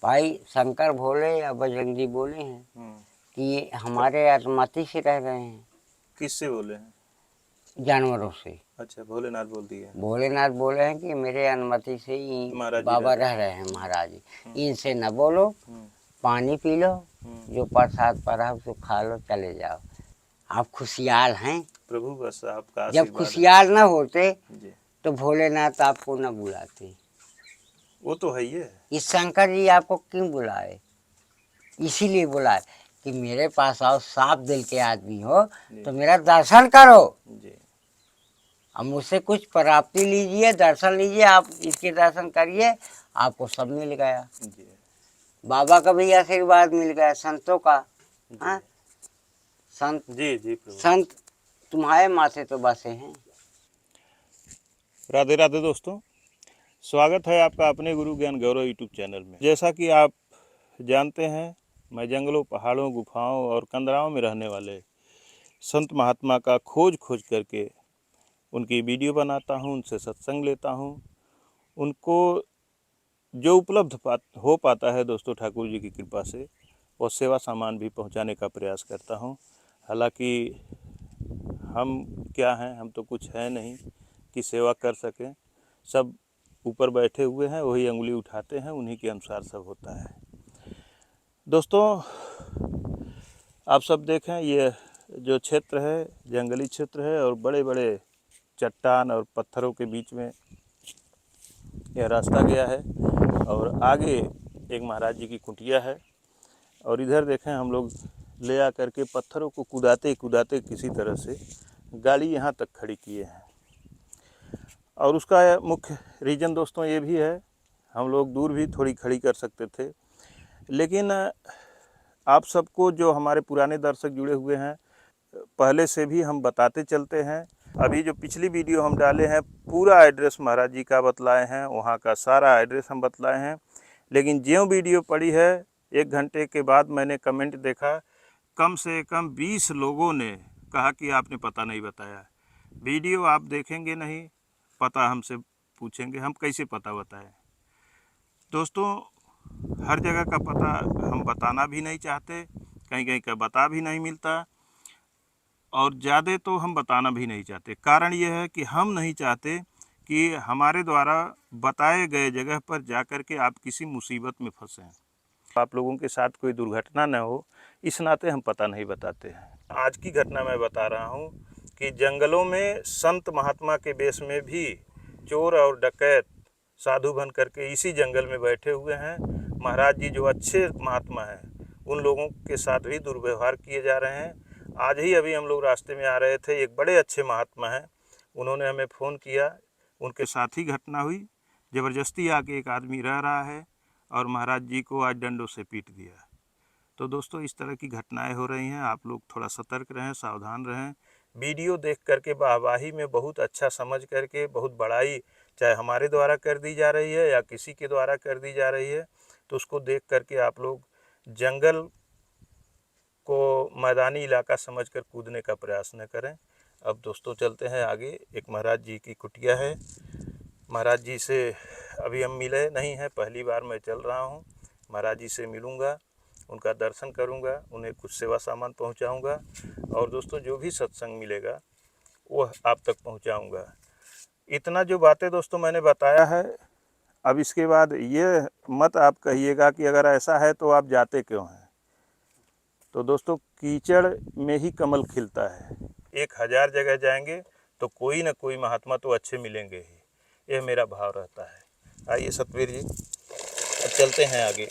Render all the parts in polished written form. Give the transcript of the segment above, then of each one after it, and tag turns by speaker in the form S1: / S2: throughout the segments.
S1: भाई शंकर भोले या बजरंगी बोले हैं कि ये हमारे अनुमति से रह रहे हैं।
S2: किससे बोले हैं?
S1: जानवरों से।
S2: अच्छा, भोलेनाथ बोल दिए।
S1: भोलेनाथ बोले हैं कि मेरे अनुमति से ही
S2: महाराज जी
S1: बाबा
S2: रह
S1: रह रहे हैं महाराज जी। इनसे न बोलो, पानी पी लो, जो प्रसाद पड़ा हो तो खा लो, चले जाओ। आप खुशहाल हैं।
S2: प्रभु बस आपका
S1: जब
S2: आशीर्वाद है।
S1: खुशहाल न होते
S2: जी,
S1: तो भोलेनाथ आपको न बुलाते।
S2: वो तो है ही है।
S1: इस शंकर जी आपको क्यों बुलाए? इसीलिए बुलाए कि मेरे पास आओ, साफ दिल के आदमी हो तो मेरा दर्शन करो।
S2: जी,
S1: अब मुझसे कुछ प्राप्ति लीजिए, दर्शन लीजिए, आप इसके दर्शन करिए, आपको सब मिल गया।
S2: जी,
S1: बाबा का भी आशीर्वाद मिल गया, संतों का। हाँ, संत
S2: जी, जी प्रभु।
S1: संत तुम्हारे माथे तो बसे हैं।
S2: राधे राधे दोस्तों, स्वागत है आपका अपने गुरु ज्ञान गौरव यूट्यूब चैनल में। जैसा कि आप जानते हैं, मैं जंगलों, पहाड़ों, गुफाओं और कंदराओं में रहने वाले संत महात्मा का खोज करके उनकी वीडियो बनाता हूं, उनसे सत्संग लेता हूं। उनको जो उपलब्ध हो पाता है दोस्तों ठाकुर जी की कृपा से, वो सेवा सामान भी पहुंचाने का प्रयास करता हूं। हालांकि हम क्या हैं, हम तो कुछ है नहीं कि सेवा कर सकें। सब ऊपर बैठे हुए हैं, वही अंगुली उठाते हैं, उन्हीं के अनुसार सब होता है। दोस्तों, आप सब देखें, ये जो क्षेत्र है जंगली क्षेत्र है और बड़े बड़े चट्टान और पत्थरों के बीच में यह रास्ता गया है और आगे एक महाराज जी की कुटिया है। और इधर देखें, हम लोग ले आ करके पत्थरों को कुदाते कुदाते किसी तरह से गाड़ी यहाँ तक खड़ी किए हैं। और उसका मुख्य रीज़न दोस्तों ये भी है, हम लोग दूर भी थोड़ी खड़ी कर सकते थे, लेकिन आप सबको जो हमारे पुराने दर्शक जुड़े हुए हैं, पहले से भी हम बताते चलते हैं। अभी जो पिछली वीडियो हम डाले हैं, पूरा एड्रेस महाराज जी का बतलाए हैं, वहाँ का सारा एड्रेस हम बतलाए हैं। लेकिन ज्यों वीडियो पड़ी है, 1 घंटे के बाद मैंने कमेंट देखा, कम से कम 20 लोगों ने कहा कि आपने पता नहीं बताया। वीडियो आप देखेंगे नहीं, पता हमसे पूछेंगे, हम कैसे पता बताएं। दोस्तों, हर जगह का पता हम बताना भी नहीं चाहते, कहीं कहीं का बता भी नहीं मिलता, और ज़्यादा तो हम बताना भी नहीं चाहते। कारण यह है कि हम नहीं चाहते कि हमारे द्वारा बताए गए जगह पर जाकर के आप किसी मुसीबत में फंसें, आप लोगों के साथ कोई दुर्घटना न हो, इस नाते हम पता नहीं बताते हैं। आज की घटना मैं बता रहा हूँ कि जंगलों में संत महात्मा के वेश में भी चोर और डकैत साधु बन करके इसी जंगल में बैठे हुए हैं। महाराज जी जो अच्छे महात्मा हैं, उन लोगों के साथ भी दुर्व्यवहार किए जा रहे हैं। आज ही अभी हम लोग रास्ते में आ रहे थे, एक बड़े अच्छे महात्मा हैं, उन्होंने हमें फ़ोन किया, उनके साथ ही घटना हुई। ज़बरदस्ती आके एक आदमी रह रहा है और महाराज जी को आज डंडों से पीट दिया। तो दोस्तों, इस तरह की घटनाएं हो रही हैं, आप लोग थोड़ा सतर्क रहें, सावधान रहें। वीडियो देख करके वाहवाही में बहुत अच्छा समझ करके, बहुत बड़ाई चाहे हमारे द्वारा कर दी जा रही है या किसी के द्वारा कर दी जा रही है, तो उसको देख करके आप लोग जंगल को मैदानी इलाका समझकर कूदने का प्रयास न करें। अब दोस्तों चलते हैं आगे। एक महाराज जी की कुटिया है। महाराज जी से अभी हम मिले नहीं हैं, पहली बार मैं चल रहा हूँ। महाराज जी से मिलूँगा, उनका दर्शन करूँगा, उन्हें कुछ सेवा सामान पहुँचाऊँगा, और दोस्तों जो भी सत्संग मिलेगा वह आप तक पहुँचाऊँगा। इतना जो बातें दोस्तों मैंने बताया है, अब इसके बाद ये मत आप कहिएगा कि अगर ऐसा है तो आप जाते क्यों हैं। तो दोस्तों, कीचड़ में ही कमल खिलता है। 1000 जगह जाएंगे तो कोई ना कोई महात्मा तो अच्छे मिलेंगे ही, यह मेरा भाव रहता है। आइए सतवीर जी, अब चलते हैं आगे।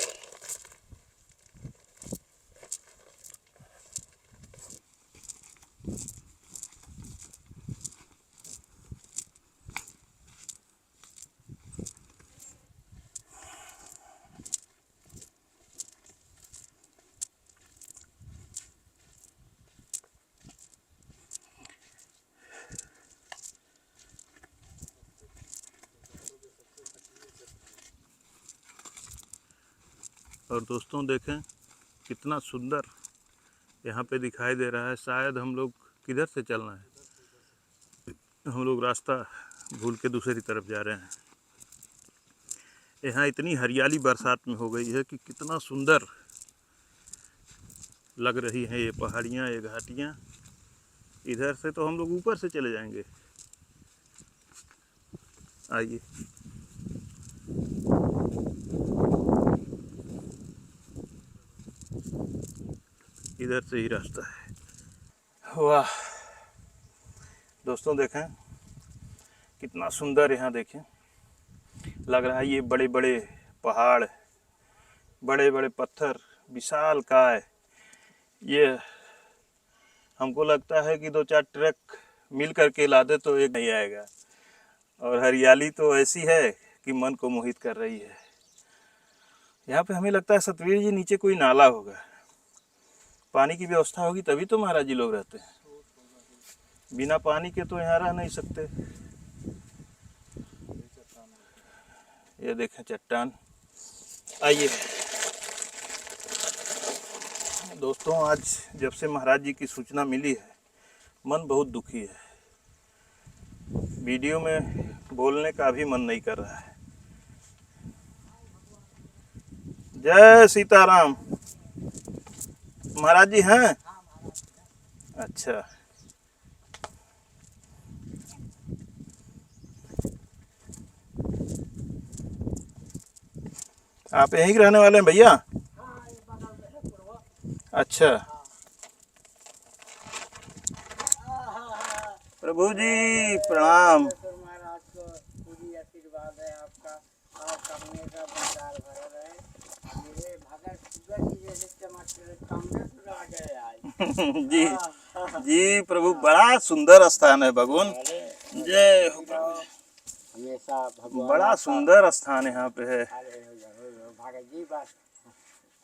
S2: और दोस्तों देखें, कितना सुंदर यहाँ पे दिखाई दे रहा है। शायद हम लोग किधर से चलना है, हम लोग रास्ता भूल के दूसरी तरफ जा रहे हैं। यहाँ इतनी हरियाली बरसात में हो गई है कि कितना सुंदर लग रही हैं ये पहाड़ियाँ, ये घाटियाँ। इधर से तो हम लोग ऊपर से चले जाएंगे। आइए। इधर से ही रास्ता है। वाह दोस्तों, देखें कितना सुंदर यहाँ देखें लग रहा है। ये बड़े बड़े पहाड़, बड़े बड़े पत्थर, विशाल काय। ये हमको लगता है कि 2-4 ट्रक मिल करके ला दे तो एक नहीं आएगा। और हरियाली तो ऐसी है कि मन को मोहित कर रही है। यहाँ पे हमें लगता है सतवीर जी नीचे कोई नाला होगा, पानी की व्यवस्था होगी तभी तो महाराज जी लोग रहते हैं। बिना पानी के तो यहाँ रह नहीं सकते। ये देखें चट्टान। आइए दोस्तों, आज जब से महाराज जी की सूचना मिली है मन बहुत दुखी है। वीडियो में बोलने का भी मन नहीं कर रहा है। जय सीताराम। महाराज जी हैं? अच्छा, आप यहीं के रहने वाले हैं भैया? अच्छा, प्रभु जी प्रणाम।
S1: महाराज को पूरी आशीर्वाद है आपका, आपका हमेशा भंडार भरा रहे। मेरे भगत सूरज जी जैसे चमकते सामने तो आ गए आज।
S2: जी जी प्रभु, बड़ा सुंदर स्थान है भगवान। जय हो प्रभु।
S1: हमेशा भगवान
S2: बड़ा सुंदर स्थान यहाँ पे है।
S1: भगत जी बस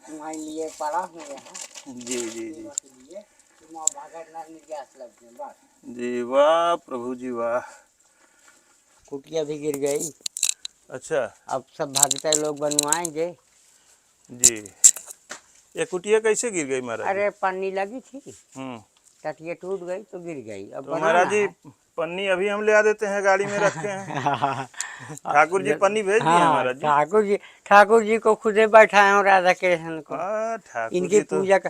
S1: तुम्हारे लिए पड़ा हूँ यहाँ।
S2: जी जी जी
S1: लिए तुम भगत ना निकास लगते बस।
S2: जी वाह प्रभु जी वाह।
S1: कुटिया भी गिर गई।
S2: अच्छा,
S1: अब सब भागते लोग बनवाएंगे।
S2: जी ये कुटिया कैसे गिर गई महाराज?
S1: अरे पन्नी लगी थी,
S2: जी।
S1: टटिया टूट गई तो गिर गई। अब
S2: तो महाराज जी पन्नी अभी हम ले आ देते हैं, गाड़ी में रखे हैं। ठाकुर जी पन्नी भेज दिए हैं महाराज जी।
S1: ठाकुर जी को खुदे बैठाए हो राधा कृष्ण को।
S2: ठाकुर
S1: इनकी
S2: जी तो
S1: पूजा का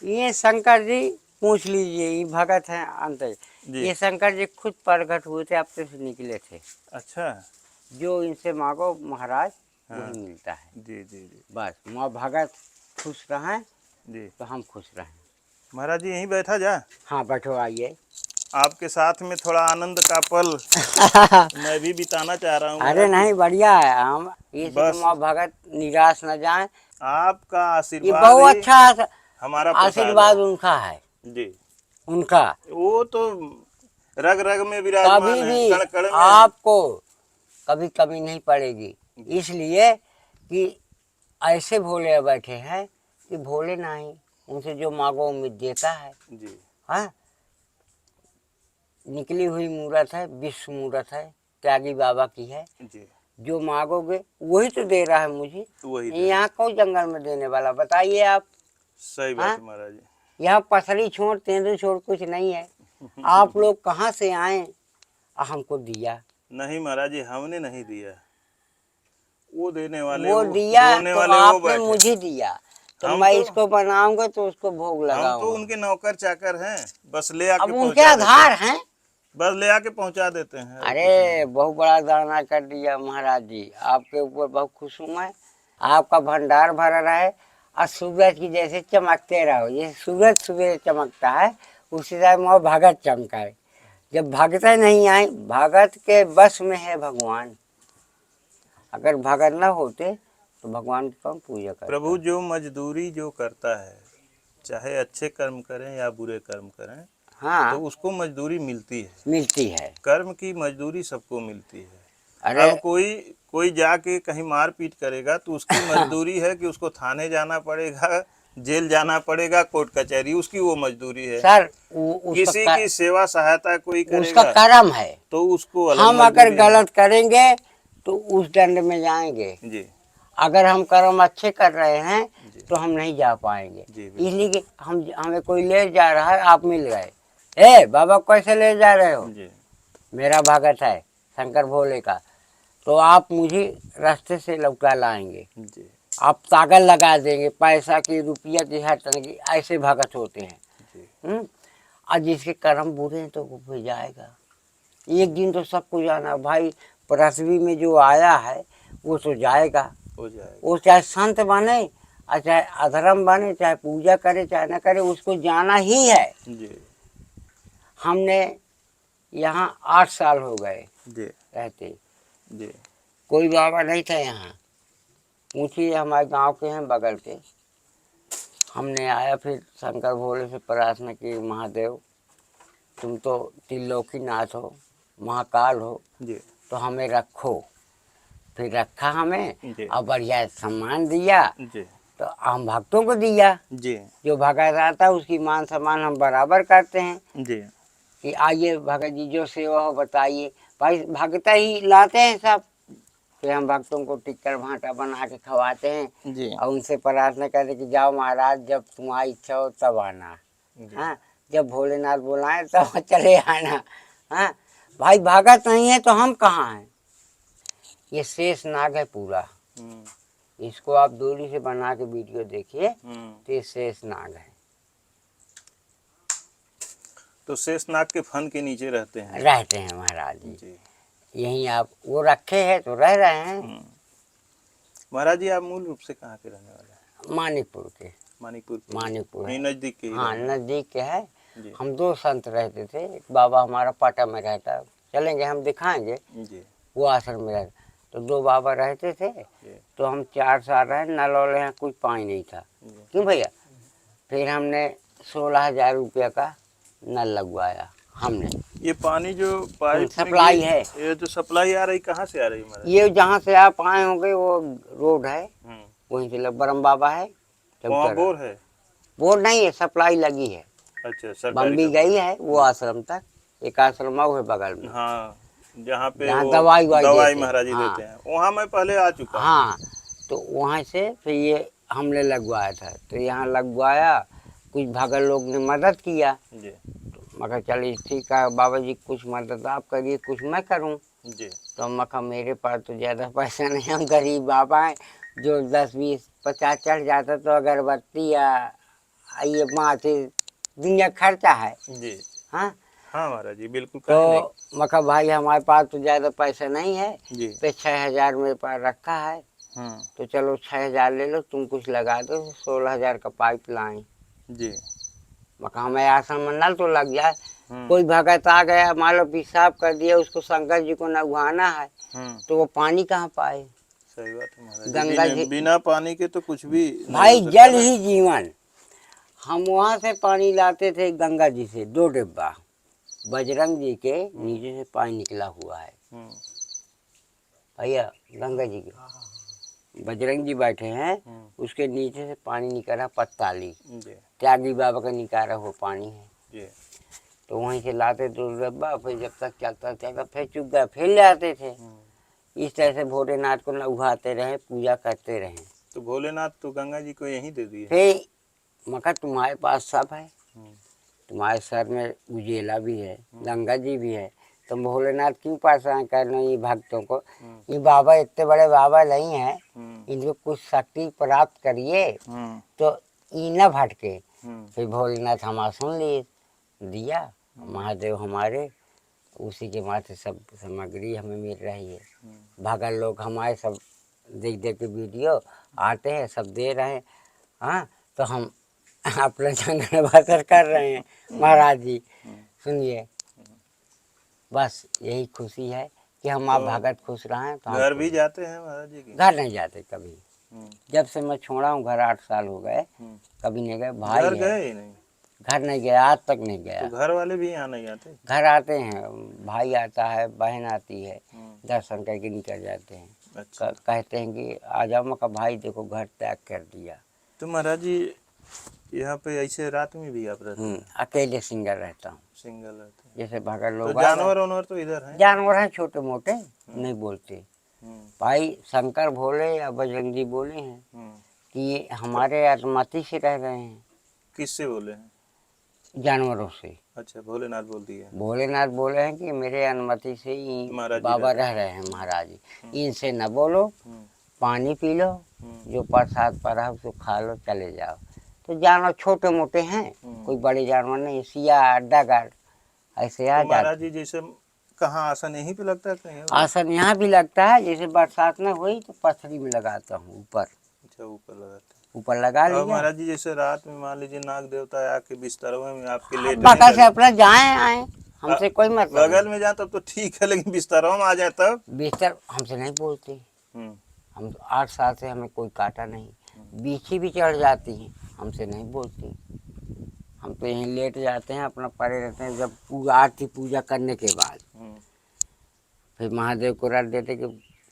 S1: ये शंकर जी पूछ लीजिए, ये भगत हैं अंत। ये शंकर जी खुद प्रकट हुए थे, अपने से निकले थे।
S2: अच्छा,
S1: जो इनसे मांगो महाराज वही मिलता है।
S2: जी जी जी
S1: बस माँ भगत खुश रहें
S2: जी,
S1: तो हम खुश रहें।
S2: महाराज जी यहीं बैठा जा।
S1: हाँ बैठो, आइए।
S2: आपके साथ में थोड़ा आनंद का पल मैं भी बिताना चाह रहा हूँ।
S1: अरे नहीं, बढ़िया है। हम ये से
S2: बस।
S1: तो माँ भगत निराश न जाए।
S2: आपका
S1: ये
S2: आशीर्वाद
S1: बहुत
S2: ही
S1: अच्छा
S2: हमारा
S1: आशीर्वाद
S2: है।
S1: उनका है।
S2: जी,
S1: उनका
S2: वो तो रग रग में विराजमान
S1: कभी
S2: है,
S1: भी
S2: कण कण में।
S1: आपको कभी कमी नहीं पड़ेगी, इसलिए कि ऐसे भोले बैठे हैं कि भोले नहीं, उनसे जो मांगो उम्मीद देता है।
S2: जी
S1: हाँ, निकली हुई मूरत है, विश्व मूरत है, त्यागी बाबा की है।
S2: जी,
S1: जो मांगोगे वही तो दे रहा है मुझे।
S2: वही
S1: यहाँ कौन जंगल में देने वाला, बताइए आप।
S2: सही बात है महाराज जी।
S1: यहाँ पसरी छोड़ तेंदू छोड़ कुछ नहीं है। आप लोग कहाँ से आए हमको दिया?
S2: नहीं महाराज जी, हमने नहीं दिया, वो देने वाले,
S1: वो दिया तो
S2: वाले
S1: आपने मुझे दिया, तो मैं इसको बनाऊंगा तो उसको भोग लगाऊंगा।
S2: हम तो उनके नौकर चाकर हैं, बस ले आके
S1: अब उनके आधार हैं,
S2: बस ले आके पहुंचा देते हैं।
S1: अरे बहुत बड़ा दाना कर दिया महाराज जी, आपके ऊपर बहुत खुश हूँ मैं। आपका भंडार भरा रहे और सूरज की जैसे चमकते रहो। ये सूरज सुबह चमकता है, उसी तरह मोह भगत चमकाए। जब भगत नहीं आए, भगत के बस में है भगवान। अगर भगत न होते तो भगवान की कौन पूजा करता?
S2: प्रभु जो मजदूरी जो करता है, चाहे अच्छे कर्म करें या बुरे कर्म करें,
S1: हाँ
S2: तो उसको मजदूरी मिलती है।
S1: मिलती है,
S2: कर्म की मजदूरी सबको मिलती है।
S1: अरे
S2: अब कोई जाके कहीं मारपीट करेगा तो उसकी मजदूरी है कि उसको थाने जाना पड़ेगा, जेल जाना पड़ेगा, कोर्ट कचहरी, उसकी वो मजदूरी है।
S1: सर
S2: किसी की सेवा सहायता कोई करेगा,
S1: उसका कर्म है,
S2: तो उसको अलग
S1: हम अगर
S2: मजदूरी
S1: गलत करेंगे तो उस दंड में जाएंगे।
S2: जी,
S1: अगर हम कर्म अच्छे कर रहे हैं तो हम नहीं जा पाएंगे।
S2: जी,
S1: इसलिए कि हमें कोई ले जा रहा है, आप मिल गए। ए बाबा कैसे ले जा रहे हो?
S2: जी,
S1: मेरा भगत है शंकर भोले का, तो आप मुझे रास्ते से लौटा लाएंगे,
S2: जी
S1: आप ताकत लगा देंगे, पैसा की रुपया की हर तरह की ऐसे भगत होते हैं।
S2: जी
S1: और जिसके कर्म बुरे हैं तो वो भी जाएगा, एक दिन तो सबको जाना भाई। पृथ्वी में जो आया है वो तो जाएगा,
S2: हो जाएगा।
S1: वो चाहे संत बने और चाहे अधर्म बने, चाहे पूजा करे चाहे न करे, उसको जाना ही है।
S2: जी
S1: हमने यहाँ 8 साल हो गए
S2: जी
S1: रहते,
S2: जी
S1: कोई बाबा नहीं था यहाँ। पूछिए, हमारे गांव के हैं बगल के। हमने आया, फिर शंकर भोले से प्रार्थना की, महादेव तुम तो त्रिलोकीनाथ हो, महाकाल हो,
S2: जी
S1: तो हमें रखो। फिर रखा हमें
S2: जी
S1: और बढ़िया सम्मान दिया,
S2: जी
S1: तो हम भक्तों को दिया।
S2: जी
S1: जो भगत आता है उसकी मान सम्मान हम बराबर करते हैं
S2: जी
S1: कि आइए भगत जी जो सेवा हो बताइए। भाई भगत ही लाते हैं सब, फिर हम भक्तों को टिक्कर भाटा बना के खवाते हैं
S2: जी
S1: और उनसे प्रार्थना करते कि जाओ महाराज, जब तुम्हारी इच्छा हो तब आना।
S2: जी
S1: हाँ, जब भोलेनाथ बुलाए तब चले आना। हाँ भाई, भगत नहीं है तो हम कहाँ हैं। ये शेष नाग है पूरा, इसको आप दूरी से बना के वीडियो देखिए, तो ये शेष नाग है।
S2: तो शेषनाग के फन के नीचे रहते हैं।
S1: रहते हैं महाराज जी,
S2: जी
S1: यहीं आप वो रखे हैं तो रह रहे हैं।
S2: महाराज जी, आप मूल रूप से कहाँ के रहने वाले हैं?
S1: मानिकपुर के।
S2: मानिकपुर के?
S1: मानिकपुर
S2: यहीं
S1: है।
S2: नजदीक के ही
S1: हाँ
S2: रहने वाले?
S1: नजदीक के है।
S2: जी
S1: हम 2 संत रहते थे, एक बाबा हमारा पाटा में रहता, चलेंगे हम दिखाएंगे,
S2: जी
S1: वो आश्रम में रहता। तो 2 बाबा रहते थे,
S2: जी
S1: तो हम 4 साल रहे, नल वल यहाँ कुछ पानी नहीं था।
S2: जी
S1: क्यों भैया? फिर हमने 16,000 रुपया का नल लगवाया हमने।
S2: ये पानी जो पाइप में
S1: सप्लाई है,
S2: ये जो सप्लाई आ रही कहाँ से आ रही है महाराज?
S1: ये जहाँ से आप आए होंगे वो रोड है, वहीं से ब्रह्म बाबा है।
S2: वहाँ बोर है?
S1: बोर नहीं है, सप्लाई लगी है।
S2: अच्छा, सरकारी
S1: बम्बी
S2: सप्लाई।
S1: गई है वो आश्रम तक, एक आश्रम है बगल में,
S2: हाँ, जहाँ पे
S1: जहाँ
S2: वो
S1: दवाई
S2: महाराज जी
S1: हाँ,
S2: देते हैं, वहाँ मैं पहले आ चुका हूँ।
S1: हाँ, तो वहाँ से फिर ये हमने लगवाया था। तो यहाँ लगवाया, कुछ भगत लोग ने मदद किया,
S2: जी
S1: मगर चलिए ठीक है बाबा जी, कुछ मदद आप करिए कुछ मैं करूँ।
S2: जी
S1: तो मका मेरे पास तो ज़्यादा पैसा नहीं, हम गरीब बाबा हैं, जो 10, 20, 50 चढ़ जाता तो अगरबत्ती या ये माथे दुनिया खर्चा है।
S2: जी
S1: हाँ,
S2: हाँ महाराज जी, बिल्कुल। काहे नहीं?
S1: तो मका भाई हमारे पास तो ज़्यादा पैसा नहीं है,
S2: जी
S1: पे 6,000 मेरे पास रखा है, तो चलो 6,000 ले लो, तुम कुछ लगा दो, 16,000 का पाइप लाए।
S2: जी
S1: मका हमें आश्रम में नल तो लग जाए। कोई भगत आ गया, मान लो पेशाब कर दिया, उसको शंकर जी को नगवाना है, तो वो पानी कहाँ पाए।
S2: सही बात है महाराज जी,
S1: गंगा जी,
S2: बिना पानी के तो कुछ भी नहीं
S1: भाई
S2: हो सकता
S1: जल
S2: ना।
S1: ही जीवन। हम वहाँ से पानी लाते थे गंगा जी से 2 डिब्बा, बजरंग जी के नीचे से पानी निकला हुआ है भैया, गंगा जी के बजरंग जी बैठे हैं, उसके नीचे से पानी निकला 45, त्यागी बाबा का निकाला हुआ पानी है
S2: जी।
S1: तो वहीं से लाते 2 डिब्बा, फिर जब तक चलता चलता फिर चुक गया, फिर ले आते थे। इस तरह से भोलेनाथ को नगवाते रहे, पूजा करते रहे।
S2: तो भोलेनाथ तो गंगा जी को यहीं दे दिए।
S1: फिर मगर तुम्हारे पास सब है, तुम्हारे सर में उजेला भी है, गंगा जी भी है, तुम भोलेनाथ क्यों परेशान कर रहे हो ये भक्तों को। ये बाबा इतने बड़े बाबा नहीं है, इनको कुछ शक्ति प्राप्त करिए तो ये न भटके। फिर भोलेनाथ हमारा सुन लिए, दिया महादेव हमारे, उसी के माथे सब सामग्री हमें मिल रही है। भगत लोग हमारे सब देख देख के वीडियो आते हैं, सब दे रहे हैं। हाँ, तो हम अपना जंगल बसर कर रहे हैं महाराज जी। सुनिए, बस यही खुशी है कि हम आप भगत खुश रहें। तो
S2: घर भी जाते हैं महाराज जी के?
S1: घर नहीं जाते कभी, जब से मैं छोड़ा हूँ घर 8 साल हो गए, कभी नहीं गए। भाई
S2: घर
S1: है,
S2: गए ही नहीं?
S1: घर नहीं गया, आज तक नहीं गया।
S2: तो घर वाले भी यहाँ नहीं आते?
S1: घर आते हैं, भाई आता है, बहन आती है, दर्शन करके निकल जाते हैं।
S2: अच्छा।
S1: कहते हैं कि आ जाओ, मैं कहा भाई देखो घर त्याग कर दिया।
S2: तो महाराज जी यहाँ पे ऐसे रात में भी आप रहते हैं?
S1: अकेले सिंगल रहता हूँ।
S2: सिंगल रहते हैं?
S1: जैसे भगत लोग
S2: तो जानवर वानवर तो इधर हैं?
S1: जानवर हैं छोटे मोटे, नहीं बोलते। भाई शंकर भोले या बजरंग जी बोले हैं कि ये हमारे अनुमति से रह रहे हैं।
S2: किससे बोले हैं?
S1: जानवरों से।
S2: अच्छा, भोलेनाथ बोल दिए।
S1: भोलेनाथ बोले हैं कि मेरे अनुमति से ही
S2: महाराज जी
S1: बाबा
S2: रहते
S1: रह रहे हैं महाराज जी, इनसे न बोलो,
S2: हम्म,
S1: पानी पी लो,
S2: हम्म,
S1: जो प्रसाद पड़ा उसको खा लो, चले जाओ। तो जानवर छोटे मोटे हैं, कोई बड़े जानवर नहीं, सिया अड्डागार ऐसे आ
S2: तो महाराज
S1: जाते।
S2: जी जैसे कहाँ आसन यहीं पे लगता है कहीं और?
S1: आसन यहाँ भी लगता है, जैसे बरसात में हुई तो पथरी में लगाता हूँ ऊपर,
S2: अच्छा, ऊपर लगाते
S1: ऊपर लगा
S2: हैं। और
S1: लिया।
S2: महाराज जी जैसे रात में मान लीजिए नाग देवता आके बिस्तरवे में आपके
S1: अब
S2: लेटने
S1: बका से
S2: लगे,
S1: अपना जाए आए, हमसे कोई मतलब
S2: बगल
S1: नहीं।
S2: में जाए तब तो ठीक है, लेकिन बिस्तरवा में आ जाए तब?
S1: बिस्तर हमसे नहीं बोलती,
S2: हम्म,
S1: हम 8 साल से हमें कोई काटा नहीं। बीछी भी चढ़ जाती हैं, हमसे नहीं बोलती। हम तो यहीं लेट जाते हैं, अपना पड़े रहते हैं। जब पूजा आरती पूजा करने के बाद
S2: हम्म,
S1: फिर महादेव को रख देते कि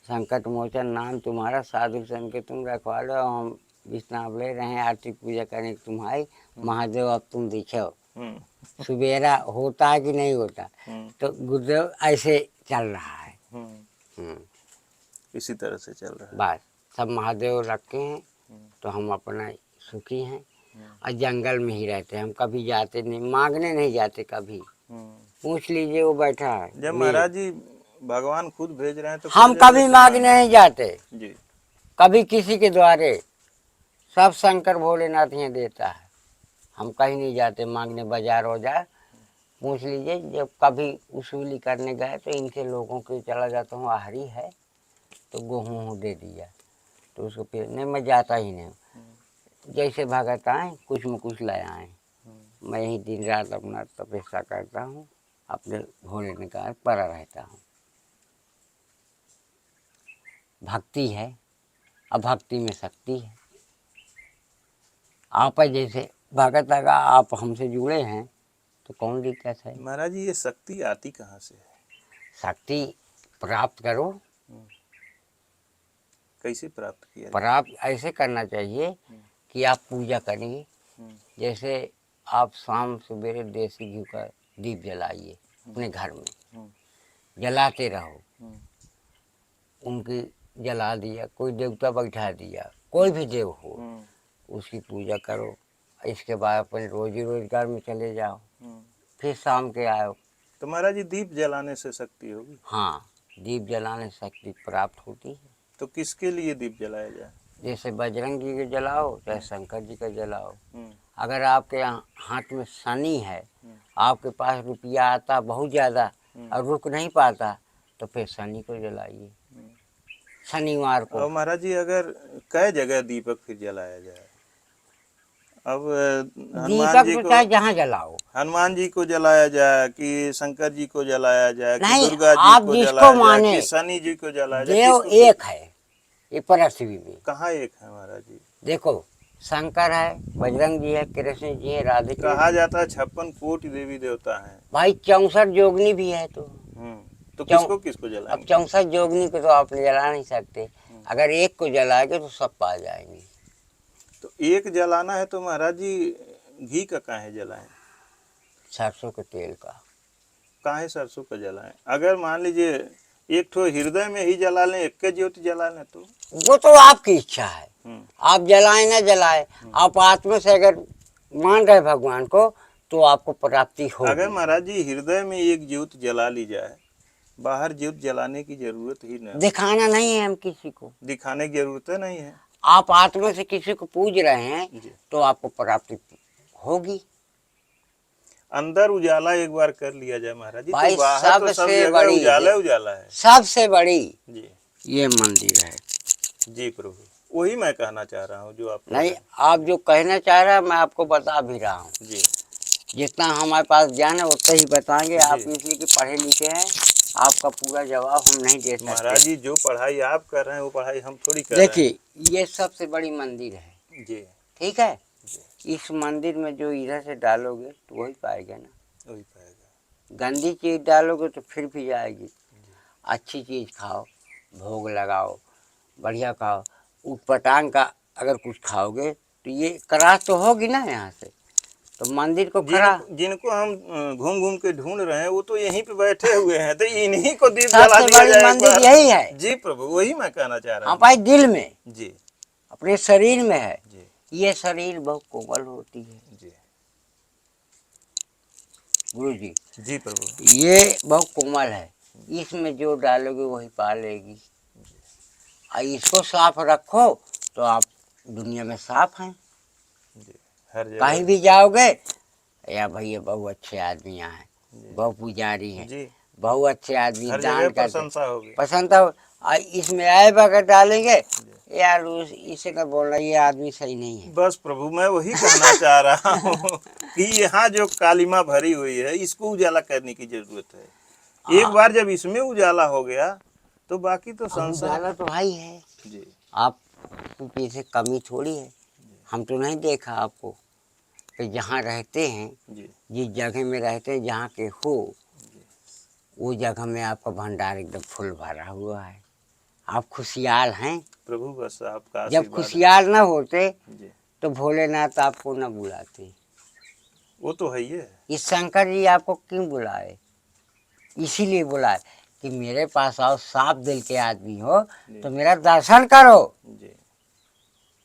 S1: संकट मोचन नाम तुम्हारा, साधु संत के तुम रखवा लो, हम विश्राम ले रहे हैं, आरती पूजा करने की तुम्हारी, महादेव अब तुम दिखो।
S2: हम्म,
S1: सुबेरा होता है कि नहीं होता,
S2: हम्म,
S1: तो गुरुदेव ऐसे चल रहा है।
S2: हम्म, इसी तरह से चल रहा है।
S1: बस सब महादेव रखे हैं,
S2: हम्म,
S1: तो हम अपना सुखी हैं।
S2: हम्म,
S1: और जंगल में ही रहते हैं, हम कभी जाते नहीं, मांगने नहीं जाते कभी।
S2: हम्म।
S1: पूछ लीजिए, वो बैठा है
S2: जब
S1: मेल।
S2: महाराज जी भगवान खुद भेज रहे हैं तो
S1: हम
S2: क्या
S1: कभी
S2: जरूरत है
S1: मांगने नहीं जाते,
S2: जी।
S1: कभी किसी के द्वारे, सब शंकर भोलेनाथ ही देता है। हम कहीं नहीं जाते मांगने, बाजार हो जाए पूछ लीजिए। जब कभी उसूली करने गए तो इनके लोगों के चला जाता हूँ, आहरी है तो गेहूँ दे दिया, तो उसको फिर नहीं, मैं जाता ही नहीं। जैसे भगत आए कुछ में कुछ ले आए, मैं यही दिन रात अपना तपस्या करता हूँ, अपने भोले का पड़ा रहता हूँ। भक्ति है, अब भक्ति में शक्ति है। आप जैसे भगत अगर आप हमसे जुड़े हैं तो कौन दिक्कत है।
S2: महाराज जी ये शक्ति आती कहाँ से है?
S1: शक्ति प्राप्त करो।
S2: कैसे प्राप्त किया जाए?
S1: प्राप्त ऐसे करना चाहिए कि आप पूजा करिए, जैसे आप शाम सवेरे देसी घी का दीप जलाइए अपने घर में, जलाते रहो। उनकी जला दिया, कोई देवता बैठा दिया, कोई भी देव हो, उसकी पूजा करो। इसके बाद अपने रोजी रोजगार में चले जाओ, फिर शाम के आओ।
S2: तो महाराज जी दीप जलाने से शक्ति होगी?
S1: हाँ, दीप जलाने से शक्ति प्राप्त होती है।
S2: तो किसके लिए दीप जलाया जाए?
S1: जैसे बजरंग जी के जलाओ, चाहे शंकर जी का जलाओ। अगर आपके हाथ में शनि है, आपके पास रुपया आता बहुत ज़्यादा और रुक नहीं पाता, तो फिर शनि को जलाइए, शनिवार को।
S2: और महाराज जी अगर कई जगह दीपक फिर जलाया जाए, अब हनुमान
S1: दीपक
S2: जी
S1: तो
S2: को,
S1: चाहे जहाँ जलाओ,
S2: हनुमान जी को जलाया जाए कि शंकर जी को जलाया जाए कि
S1: नहीं,
S2: दुर्गा जी
S1: आप
S2: को
S1: जिसको
S2: जलाया जाए
S1: माने।
S2: कि शनि जी को जलाया जाए,
S1: देव
S2: किसको?
S1: एक है ये पृथ्वी में।
S2: कहाँ एक है महाराज जी?
S1: देखो, शंकर है, बजरंग जी है, कृष्ण जी है, राधे
S2: कहा
S1: कृष्ण।
S2: जाता है 56 कोटि देवी देवता हैं।
S1: भाई 64 जोगनी भी है,
S2: तो किसको किसको
S1: अब
S2: जलाएंगे?
S1: 64 जोगनी को तो आप जला नहीं सकते। अगर एक को जलाएंगे तो सब पा जाएंगे।
S2: तो एक जलाना है तो महाराज जी घी का काहे जलाएं?
S1: सरसों के तेल का।
S2: काहे सरसों का जलाएं? अगर मान लीजिए एक ठो हृदय में ही जला लें, एक के ज्योति जला लें तो?
S1: वो तो आपकी इच्छा है, आप जलाए ना जलाए। आप आत्मा से अगर मान रहे भगवान को तो आपको प्राप्ति
S2: अगर
S1: होगी।
S2: महाराज जी हृदय में एक ज्योत जला ली जाए, बाहर ज्योत जलाने की जरूरत ही नहीं,
S1: दिखाना नहीं है हम किसी को,
S2: दिखाने की जरूरत नहीं है।
S1: आप आत्मा से किसी को पूज रहे हैं
S2: जी।
S1: तो आपको प्राप्ति होगी।
S2: अंदर उजाला एक बार कर लिया जाए महाराज जी,
S1: भाई
S2: तो बाहर तो सब
S1: सबसे
S2: जगह
S1: बड़ी,
S2: उजाला उजाला है।
S1: सबसे बड़ी
S2: जी
S1: ये मंदिर है।
S2: जी प्रभु, वही मैं कहना चाह रहा हूँ जो आप कह
S1: नहीं,
S2: रहे हैं।
S1: आप जो कहना चाह रहे हैं मैं आपको बता भी रहा हूँ।
S2: जी
S1: जितना हमारे पास ज्ञान है उतना ही बताएंगे। आप
S2: जी।
S1: इसलिए कि पढ़े लिखे हैं, आपका पूरा जवाब हम नहीं दे
S2: महाराज
S1: सकते।
S2: जी जो पढ़ाई आप कर रहे हैं वो पढ़ाई हम थोड़ी कर रहे हैं।
S1: देखिए, ये सबसे बड़ी मंदिर है,
S2: जी
S1: ठीक है।
S2: जी,
S1: इस मंदिर में जो इधर से डालोगे तो वही पाएगा ना।
S2: वही पाएगा।
S1: गंदी चीज डालोगे तो फिर भी जाएगी। अच्छी चीज खाओ, भोग लगाओ, बढ़िया खाओ। ऊटपटांग का अगर कुछ खाओगे तो ये करास तो होगी ना यहाँ से, तो मंदिर को खरा।
S2: जिनको हम घूम घूम के ढूंढ रहे हैं वो तो यहीं पे बैठे हुए हैं, तो इन्हीं को दीप जला
S1: सबसे
S2: दिया
S1: बड़ी
S2: जाए एक
S1: मंदिर
S2: बार।
S1: यही है।
S2: जी प्रभु, वही मैं कहना चाह रहा
S1: हाँ
S2: हूँ।
S1: भाई, दिल में,
S2: जी
S1: अपने शरीर में है।
S2: जी
S1: ये शरीर बहुत कोमल होती है,
S2: जी।
S1: गुरु जी,
S2: जी प्रभु।
S1: ये बहुत कोमल है, इसमें जो डालोगे वही पालेगी। और इसको साफ रखो तो आप दुनिया में साफ हैं।
S2: जी, हर जगह
S1: कहीं भी जाओगे या भैया बहुत अच्छे आदमी यहाँ हैं,
S2: जी।
S1: बहुत पुजारी हैं,
S2: जी,
S1: बहुत अच्छे आदमी,
S2: हर
S1: दान
S2: जगह
S1: करते,
S2: प्रशंसा होगी।
S1: पसंद तो। और इसमें ऐब अगर डालेंगे
S2: जी।
S1: यार इसे तो बोलना ये आदमी सही नहीं है।
S2: बस प्रभु मैं वही कहना चाह रहा हूँ कि यहाँ जो कालिमा भरी हुई है इसको उजाला करने की जरूरत है। एक बार जब इसमें उजाला हो गया तो बाकी तो
S1: अब
S2: संसार।
S1: उजाला तो भाई है,
S2: जी
S1: आप पीछे कमी थोड़ी है। हम तो नहीं देखा आपको कि जहाँ रहते हैं,
S2: जी
S1: जिस जगह में रहते हैं, जहाँ के हो, वो जगह में आपका भंडार एकदम फुल भरा हुआ है। आप खुशहाल हैं।
S2: प्रभु बस आपका
S1: जब
S2: आशीर्वाद है।
S1: खुशहाल ना होते
S2: जी
S1: तो भोलेनाथ आपको न बुलाते।
S2: वो तो है ही है।
S1: इस शंकर जी आपको क्यों बुलाए? इसीलिए बुलाए कि मेरे पास आओ, साफ दिल के आदमी हो तो मेरा दर्शन करो।
S2: जी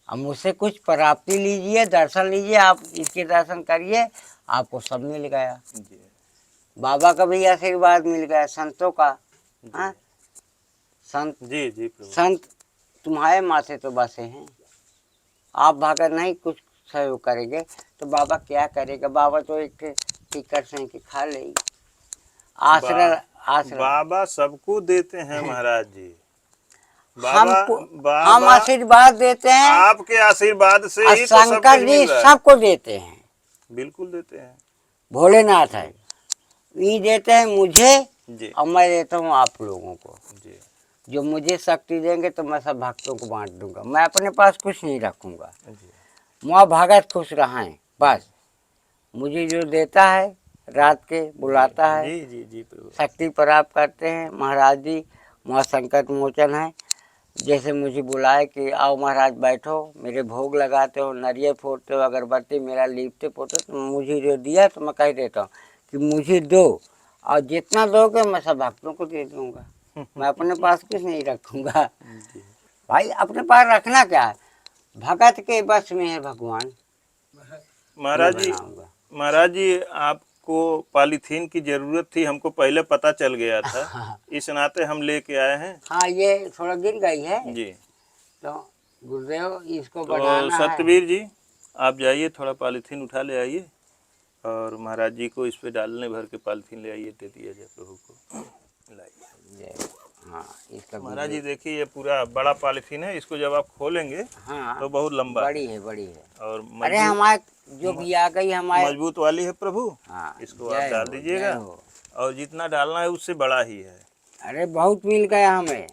S1: अब मुझसे कुछ प्राप्ति लीजिए, दर्शन लीजिए, आप इसके दर्शन करिए, आपको सब मिल गया।
S2: जी
S1: बाबा का भी आशीर्वाद मिल गया, संतों का। हाँ, संत
S2: जी जी प्रभु।
S1: संत तुम्हारे माथे तो बसे हैं। आप भागर नहीं कुछ सहयोग करेंगे तो बाबा क्या करेगा? बाबा तो एक टिकट से कि खा ले। आसरा आसरा
S2: बाबा सबको देते हैं महाराज जी। बाबा
S1: हमको, हम
S2: बाबा
S1: आशीर्वाद देते हैं
S2: आपके आशीर्वाद से
S1: और
S2: ही तो सब
S1: शंकर
S2: कुछ
S1: जी
S2: मिल रहा है।
S1: सबको देते हैं।
S2: बिल्कुल देते हैं।
S1: भोलेनाथ है, ये देते हैं मुझे
S2: जी
S1: और मैं देता हूँ आप लोगों को।
S2: जी
S1: जो मुझे शक्ति देंगे तो मैं सब भक्तों को बांट दूंगा। मैं अपने पास कुछ नहीं रखूंगा।
S2: जी
S1: माँ भगत खुश रहें बस। मुझे जो देता है, रात के बुलाता है,
S2: जी जी जी प्रभु।
S1: शक्ति प्राप्त करते हैं। महाराज जी माँ संकट मोचन है, जैसे मुझे बुलाए कि आओ महाराज बैठो, मेरे भोग लगाते हो, नारियल फोड़ते हो, अगरबत्ती मेरा लीपते पोते, तो मुझे जो दिया तो मैं कह देता हूँ कि मुझे दो, और जितना दोगे मैं सब भक्तों को दे दूंगा। मैं अपने पास कुछ नहीं रखूंगा।
S2: जी
S1: भाई अपने पास रखना क्या है? भगत के बस में है भगवान।
S2: महाराज
S1: मैं
S2: जी,
S1: बनाऊंगा।
S2: महाराज जी आपको पॉलीथीन की जरूरत थी, हमको पहले पता चल गया था, इस नाते हम लेके आए हैं।
S1: हाँ, ये थोड़ा गिर गई है
S2: जी
S1: तो गुरुदेव इसको
S2: तो
S1: बढ़ाना है।
S2: सत्यवीर जी आप जाइए, थोड़ा पॉलीथीन उठा ले आइए और महाराज जी को इस पे डालने भर के पॉलीथीन ले आइए, दे दिया जाए प्रभु को। लाइए
S1: हाँ, इसका
S2: महाराज जी देखिए ये पूरा बड़ा पॉलीथीन है, इसको जब आप खोलेंगे
S1: हाँ,
S2: तो बहुत लंबा
S1: बड़ी है, बड़ी है।
S2: और
S1: अरे
S2: मजबूत
S1: हमारे जो भी आ गई हमारे।
S2: मजबूत वाली है प्रभु।
S1: हाँ,
S2: इसको आप
S1: जय
S2: डाल
S1: हो,
S2: दीजिएगा
S1: जय हो।
S2: और जितना डालना है उससे बड़ा ही है।
S1: अरे बहुत मिल गया हमें।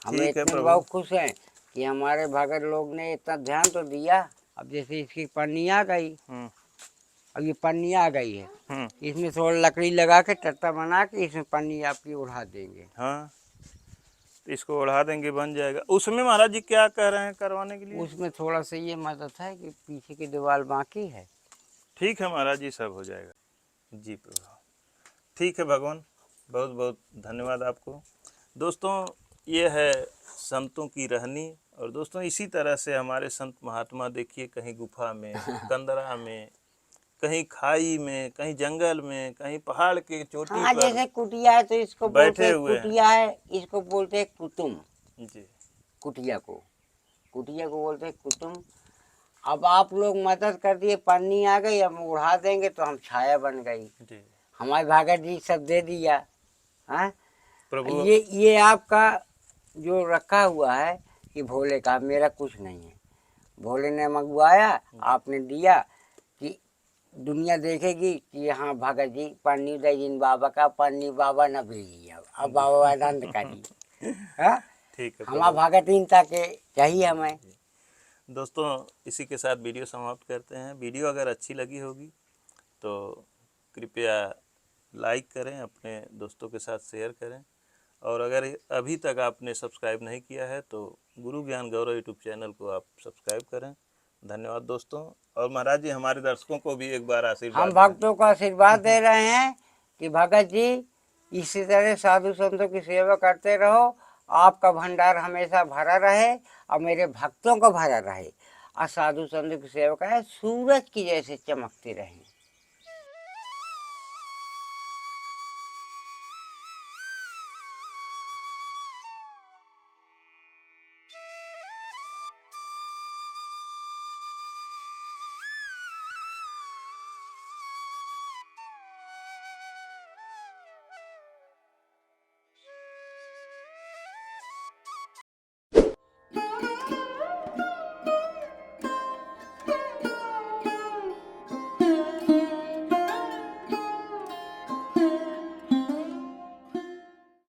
S1: हम
S2: ठीक है
S1: इतने
S2: प्रभु।
S1: बहुत खुश हैं कि हमारे भगत लोग ने इतना ध्यान तो दिया। अब जैसे इसकी पन्नी आ गई, अब ये पन्नी आ गई है, इसमें थोड़ा लकड़ी लगा के टट्टा बना के इसमें पन्नी आपकी उड़ा देंगे।
S2: हाँ तो इसको ओढ़ा देंगे, बन जाएगा। उसमें महाराज जी क्या कह रहे हैं करवाने के लिए?
S1: उसमें थोड़ा सा ये मदद है कि पीछे की दीवार बाकी है।
S2: ठीक है महाराज जी, सब हो जाएगा। जी प्रभु ठीक है भगवान, बहुत बहुत धन्यवाद आपको। दोस्तों ये है संतों की रहनी। और दोस्तों इसी तरह से हमारे संत महात्मा देखिए, कहीं गुफा में, कंदरा में, कहीं खाई में, कहीं जंगल में, कहीं पहाड़ के चोटी
S1: हाँ,
S2: पर
S1: जैसे कुटिया है तो इसको बोलते
S2: बैठे
S1: हैं
S2: हुए हैं।
S1: कुटिया है, इसको बोलते हैं कुतुम।
S2: जी
S1: कुटिया को बोलते हैं कुतुम। अब आप लोग मदद कर दिए, पन्नी आ गई, हम उड़ा देंगे तो हम छाया बन गई।
S2: जी
S1: हमारे भगत जी सब दे दिया। हाँ,
S2: प्रभु।
S1: ये आपका जो रखा हुआ है ये भोले का, मेरा कुछ नहीं है। भोले ने मंगवाया, आपने दिया कि दुनिया देखेगी कि हाँ भगत जी पन्नी दे जिन बाबा का, पन्नी बाबा न भेजिए। अब बाबा आनंद करिए। हाँ,
S2: ठीक है
S1: हमारा
S2: प्रभु।
S1: भगतीनता के चाहिए हमें।
S2: दोस्तों इसी के साथ वीडियो समाप्त करते हैं। वीडियो अगर अच्छी लगी होगी तो कृपया लाइक करें, अपने दोस्तों के साथ शेयर करें, और अगर अभी तक आपने सब्सक्राइब नहीं किया है तो गुरु ज्ञान गौरव यूट्यूब चैनल को आप सब्सक्राइब करें। धन्यवाद दोस्तों। और महाराज जी हमारे दर्शकों को भी एक बार आशीर्वाद
S1: हम
S2: दें।
S1: भक्तों को आशीर्वाद दे रहे हैं कि भगत जी इसी तरह साधु संतों की सेवा करते रहो, आपका भंडार हमेशा भरा रहे और मेरे भक्तों का भरा रहे, और साधु संतों की सेवा करें, सूरज की जैसे चमकते रहें।